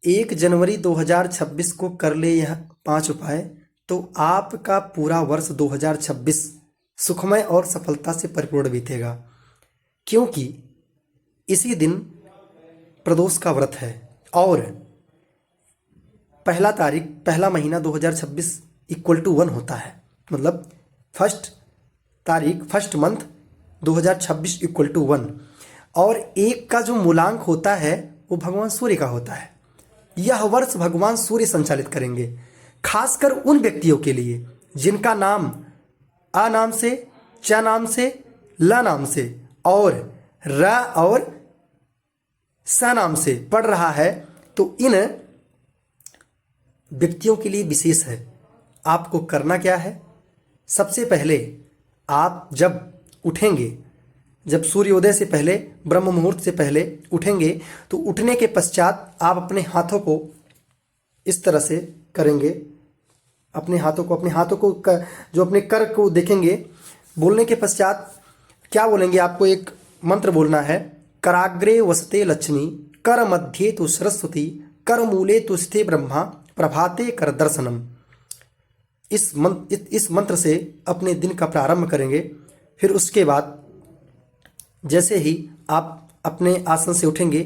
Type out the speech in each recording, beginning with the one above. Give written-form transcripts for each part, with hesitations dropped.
1 जनवरी 2026 को कर ले यह 5 उपाय, तो आपका पूरा वर्ष 2026 सुखमय और सफलता से परिपूर्ण बीतेगा। क्योंकि इसी दिन प्रदोष का व्रत है और पहला महीना 2026 = 1 होता है। मतलब फर्स्ट मंथ 2026 = 1 और 1 का जो मूलांक होता है वो भगवान सूर्य का होता है। यह वर्ष भगवान सूर्य संचालित करेंगे, खासकर उन व्यक्तियों के लिए जिनका नाम अ नाम से, च नाम से, ल नाम से और र और स नाम से पढ़ रहा है। तो इन व्यक्तियों के लिए विशेष है। आपको करना क्या है? सबसे पहले आप जब उठेंगे, जब सूर्योदय से पहले, ब्रह्म मुहूर्त से पहले उठेंगे, तो उठने के पश्चात आप अपने हाथों को इस तरह से करेंगे। अपने हाथों को जो अपने कर को देखेंगे, बोलने के पश्चात क्या बोलेंगे? आपको एक मंत्र बोलना है। कराग्रे वसते लक्ष्मी, कर मध्ये तु सरस्वती, कर मूले तु स्थे ब्रह्मा, प्रभाते कर दर्शनम। इस मंत्र से अपने दिन का प्रारंभ करेंगे। फिर उसके बाद जैसे ही आप अपने आसन से उठेंगे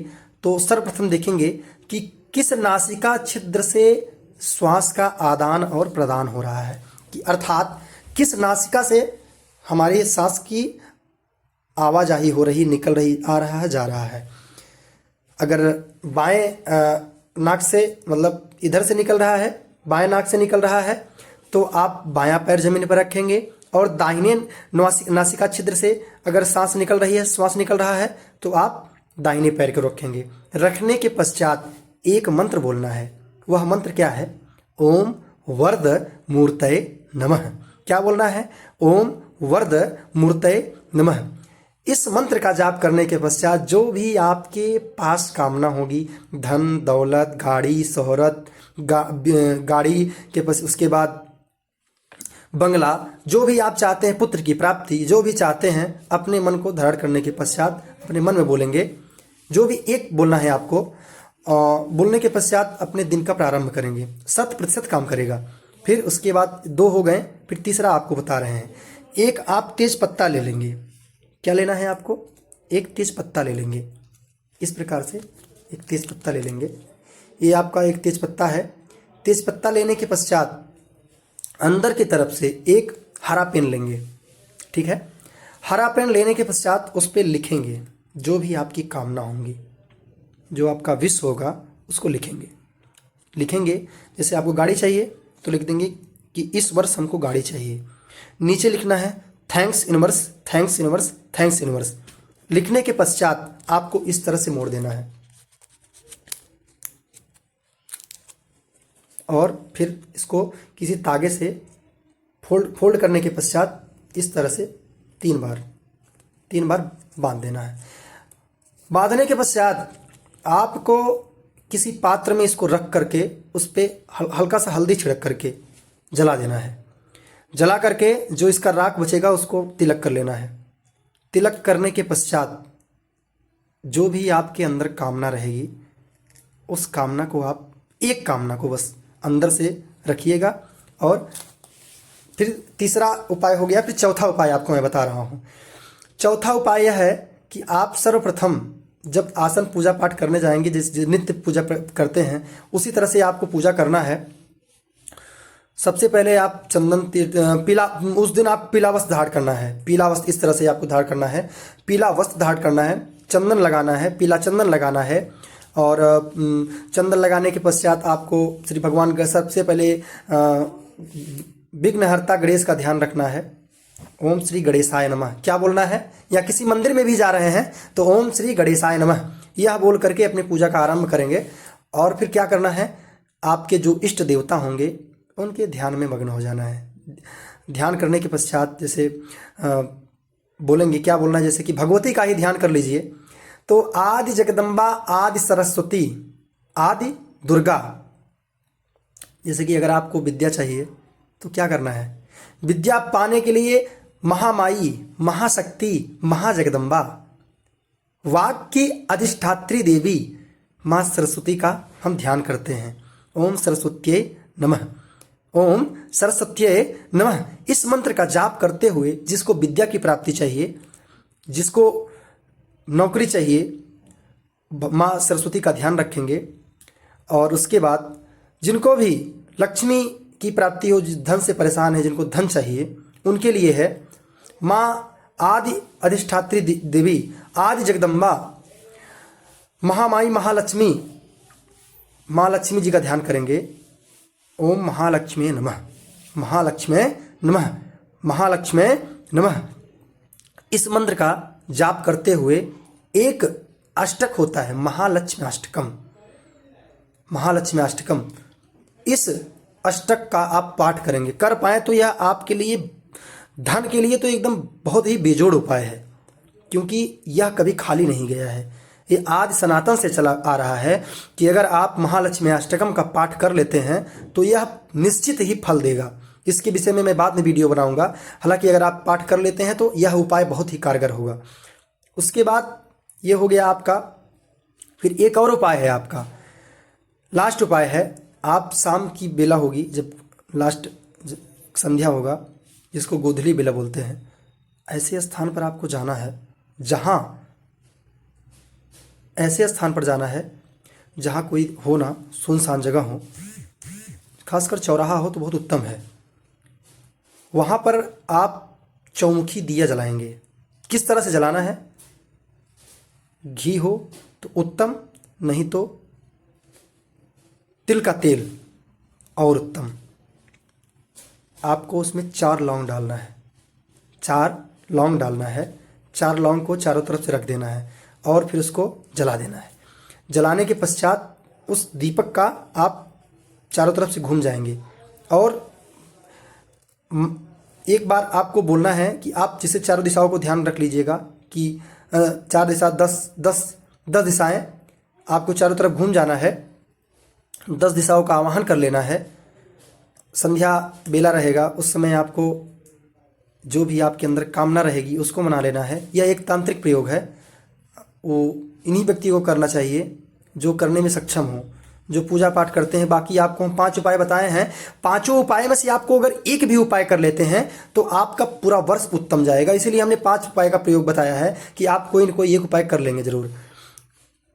तो सर्वप्रथम देखेंगे कि किस नासिका छिद्र से श्वास का आदान और प्रदान हो रहा है, कि अर्थात किस नासिका से हमारी सांस की आवाजाही हो रही, निकल रही, आ रहा है, जा रहा है। अगर बाएं नाक से, मतलब इधर से निकल रहा है, बाएं नाक से निकल रहा है, तो आप बायां पैर जमीन पर रखेंगे और दाहिने नासिका छिद्र से अगर सांस निकल रही है, श्वास निकल रहा है, तो आप दाहिने पैर को रखेंगे। रखने के पश्चात एक मंत्र बोलना है। वह मंत्र क्या है? ओम वर्द मूर्तये नमः। क्या बोलना है? ओम वर्द मूर्तये नमः। इस मंत्र का जाप करने के पश्चात जो भी आपके पास कामना होगी, धन दौलत, गाड़ी शोहरत, गाड़ी के पास, उसके बाद बंगला, जो भी आप चाहते हैं, पुत्र की प्राप्ति, जो भी चाहते हैं, अपने मन को धारण करने के पश्चात अपने मन में बोलेंगे। जो भी एक बोलना है आपको, बोलने के पश्चात अपने दिन का प्रारंभ करेंगे। 100% काम करेगा। फिर उसके बाद 2 हो गए, फिर तीसरा आपको बता रहे हैं। एक आप तेज पत्ता ले लेंगे। क्या लेना है आपको? एक तेज पत्ता ले लेंगे। इस प्रकार से एक तेज पत्ता ले लेंगे। ये आपका एक तेज पत्ता है। तेज पत्ता लेने के पश्चात अंदर की तरफ से एक हरा पेन लेंगे। ठीक है? हरा पेन लेने के पश्चात उस पर लिखेंगे जो भी आपकी कामना होंगी, जो आपका विश होगा उसको लिखेंगे। जैसे आपको गाड़ी चाहिए तो लिख देंगे कि इस वर्ष हमको गाड़ी चाहिए। नीचे लिखना है thanks universe, thanks universe, thanks universe. लिखने के पश्चात आपको इस तरह से मोड़ देना है और फिर इसको किसी तागे से फोल्ड करने के पश्चात इस तरह से 3 बार बांध देना है। बांधने के पश्चात आपको किसी पात्र में इसको रख करके उस पर हल्का सा हल्दी छिड़क करके जला देना है। जला करके जो इसका राख बचेगा उसको तिलक कर लेना है। तिलक करने के पश्चात जो भी आपके अंदर कामना रहेगी, उस कामना को आप, एक कामना को बस अंदर से रखिएगा। और फिर तीसरा उपाय हो गया। फिर चौथा उपाय आपको मैं बता रहा हूँ। चौथा उपाय यह है कि आप सर्वप्रथम जब आसन पूजा पाठ करने जाएंगे, जिस नित्य पूजा करते हैं उसी तरह से आपको पूजा करना है। सबसे पहले आप पीला, उस दिन आप पीला वस्त्र धारण करना है। पीला वस्त्र इस तरह से आपको धारण करना है। पीला वस्त्र धारण करना है, चंदन लगाना है, पीला चंदन लगाना है। और चंदन लगाने के पश्चात आपको श्री भगवान का सबसे पहले विघ्नहर्ता गणेश का ध्यान रखना है। ओम श्री गणेशाय नमः क्या बोलना है? या किसी मंदिर में भी जा रहे हैं तो ओम श्री गणेशाय नमः यह बोल करके अपनी पूजा का आरंभ करेंगे। और फिर क्या करना है? आपके जो इष्ट देवता होंगे उनके ध्यान में मग्न हो जाना है। ध्यान करने के पश्चात जैसे बोलेंगे, क्या बोलना है? जैसे कि भगवती का ही ध्यान कर लीजिए। तो आदि जगदम्बा, आदि सरस्वती, आदि दुर्गा। जैसे कि अगर आपको विद्या चाहिए तो क्या करना है? विद्या पाने के लिए महामाई, महाशक्ति, महाजगदम्बा, वाक की अधिष्ठात्री देवी, माँ सरस्वती का हम ध्यान करते हैं। ओम सरस्वत्यै नमः, ओम सरस्वत्यै नमः। इस मंत्र का जाप करते हुए जिसको विद्या की प्राप्ति चाहिए, जिसको नौकरी चाहिए, माँ सरस्वती का ध्यान रखेंगे। और उसके बाद जिनको भी लक्ष्मी की प्राप्ति हो, जिस धन से परेशान है, जिनको धन चाहिए, उनके लिए है माँ आदि अधिष्ठात्री देवी, आदि जगदम्बा, महामाई महालक्ष्मी, माँ लक्ष्मी जी का ध्यान करेंगे। ओम महालक्ष्मी नमः, महालक्ष्मी नमः, महालक्ष्मी नमः। इस मंत्र का जाप करते हुए एक अष्टक होता है, महालक्ष्मी अष्टकम, महालक्ष्मी अष्टकम। इस अष्टक का आप पाठ करेंगे, कर पाए तो यह आपके लिए धन के लिए तो एकदम बहुत ही बेजोड़ उपाय है, क्योंकि यह कभी खाली नहीं गया है। ये आदि सनातन से चला आ रहा है कि अगर आप महालक्ष्मी अष्टकम का पाठ कर लेते हैं तो यह निश्चित ही फल देगा। इसके विषय में मैं बाद में वीडियो बनाऊंगा। हालांकि अगर आप पाठ कर लेते हैं तो यह उपाय बहुत ही कारगर होगा। उसके बाद ये हो गया आपका। फिर एक और उपाय है आपका, लास्ट उपाय है। आप शाम की बेला होगी, जब लास्ट संध्या होगा, जिसको गोधली बेला बोलते हैं, ऐसे स्थान पर आपको जाना है, ऐसे स्थान पर जाना है जहाँ कोई हो ना, सुनसान जगह हो, खासकर चौराहा हो तो बहुत उत्तम है। वहाँ पर आप चौमुखी दिया जलाएंगे। किस तरह से जलाना है? घी हो तो उत्तम, नहीं तो तिल का तेल और उत्तम। आपको उसमें 4 लौंग डालना है, 4 लौंग डालना है। 4 लौंग को चारों तरफ से रख देना है और फिर उसको जला देना है। जलाने के पश्चात उस दीपक का आप चारों तरफ से घूम जाएंगे और एक बार आपको बोलना है कि आप जिसे चारों दिशाओं को ध्यान रख लीजिएगा कि 4 दिशा 10 दिशाएं आपको चारों तरफ घूम जाना है। 10 दिशाओं का आवाहन कर लेना है। संध्या बेला रहेगा, उस समय आपको जो भी आपके अंदर कामना रहेगी उसको मना लेना है। यह एक तांत्रिक प्रयोग है, वो इन्हीं व्यक्तियों को करना चाहिए जो करने में सक्षम हो, जो पूजा पाठ करते हैं। बाकी आपको हम 5 उपाय बताए हैं। 5 उपाय में से आपको अगर एक भी उपाय कर लेते हैं तो आपका पूरा वर्ष उत्तम जाएगा। इसीलिए हमने 5 उपाय का प्रयोग बताया है कि आप कोई न कोई एक उपाय कर लेंगे जरूर।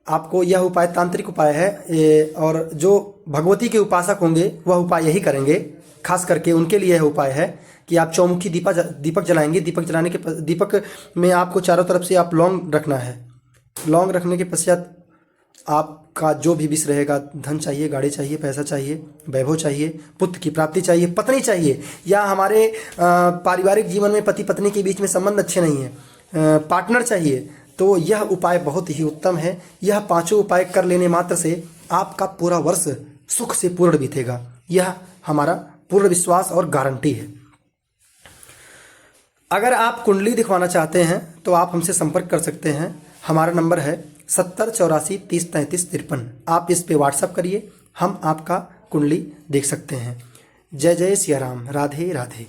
आपको यह उपाय तांत्रिक उपाय है और जो भगवती के उपासक होंगे वह उपाय यही करेंगे। खास करके उनके लिए यह उपाय है कि आप चौमुखी दीपक जलाएंगे। दीपक जलाने के दीपक में आपको चारों तरफ से आप लौंग रखना है। लौंग रखने के पश्चात आपका जो भी विष रहेगा, धन चाहिए, गाड़ी चाहिए, पैसा चाहिए, वैभव चाहिए, पुत्र की प्राप्ति चाहिए, पत्नी चाहिए, या हमारे पारिवारिक जीवन में पति पत्नी के बीच में संबंध अच्छे नहीं है, पार्टनर चाहिए, तो यह उपाय बहुत ही उत्तम है। यह 5 उपाय कर लेने मात्र से आपका पूरा वर्ष सुख से पूर्ण बीतेगा। यह हमारा पूर्ण विश्वास और गारंटी है। अगर आप कुंडली दिखवाना चाहते हैं तो आप हमसे संपर्क कर सकते हैं। हमारा नंबर है 70 84 30 33 53। आप इस पे व्हाट्सअप करिए, हम आपका कुंडली देख सकते हैं। जय जय सिया राम। राधे राधे।